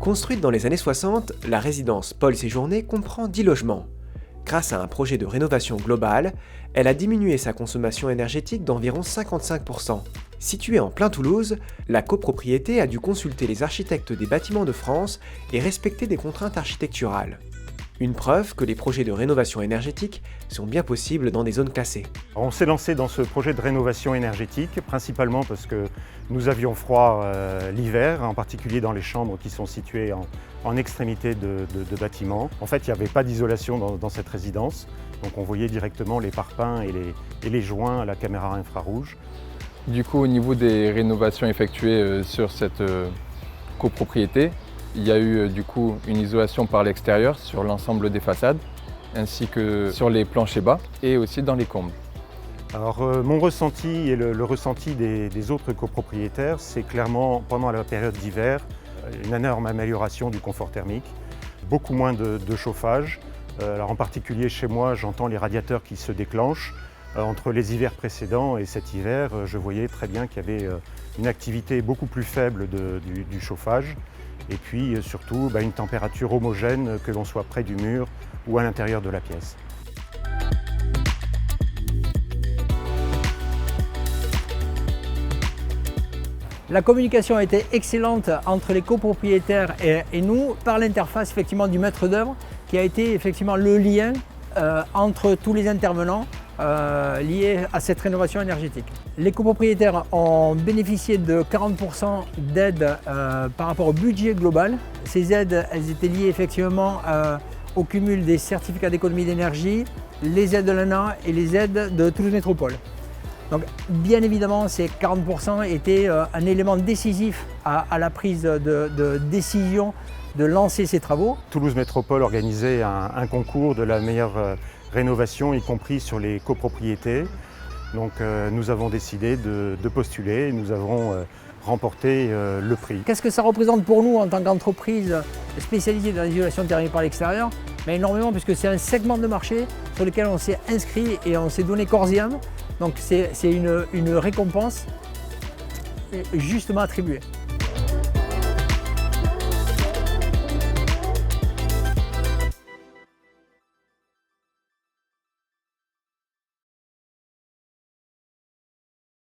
Construite dans les années 60, la résidence Paul Séjourné comprend 10 logements. Grâce à un projet de rénovation globale, elle a diminué sa consommation énergétique d'environ 55%. Située en plein Toulouse, la copropriété a dû consulter les architectes des bâtiments de France et respecter des contraintes architecturales. Une preuve que les projets de rénovation énergétique sont bien possibles dans des zones classées. On s'est lancé dans ce projet de rénovation énergétique, principalement parce que nous avions froid l'hiver, en particulier dans les chambres qui sont situées en extrémité de bâtiments. En fait, il n'y avait pas d'isolation dans cette résidence, donc on voyait directement les parpaings et les joints à la caméra infrarouge. Du coup, au niveau des rénovations effectuées sur cette copropriété, il y a eu du coup une isolation par l'extérieur sur l'ensemble des façades, ainsi que sur les planchers bas et aussi dans les combles. Alors mon ressenti et le ressenti des autres copropriétaires, c'est clairement pendant la période d'hiver, une énorme amélioration du confort thermique, beaucoup moins de chauffage. Alors en particulier chez moi, j'entends les radiateurs qui se déclenchent. Entre les hivers précédents et cet hiver, je voyais très bien qu'il y avait une activité beaucoup plus faible du chauffage. Et puis surtout une température homogène, que l'on soit près du mur ou à l'intérieur de la pièce. La communication a été excellente entre les copropriétaires et nous par l'interface effectivement du maître d'œuvre qui a été effectivement le lien entre tous les intervenants liés à cette rénovation énergétique. Les copropriétaires ont bénéficié de 40% d'aides par rapport au budget global. Ces aides, elles étaient liées effectivement au cumul des certificats d'économie d'énergie, les aides de l'ANA et les aides de Toulouse Métropole. Donc bien évidemment, ces 40% étaient un élément décisif à la prise de décision de lancer ces travaux. Toulouse Métropole organisait un concours de la meilleure rénovation, y compris sur les copropriétés. Donc nous avons décidé de postuler et nous avons remporté le prix. Qu'est-ce que ça représente pour nous en tant qu'entreprise spécialisée dans l'isolation thermique par l'extérieur? Énormément, puisque c'est un segment de marché sur lequel on s'est inscrit et on s'est donné corps et âme. Donc c'est une récompense justement attribuée.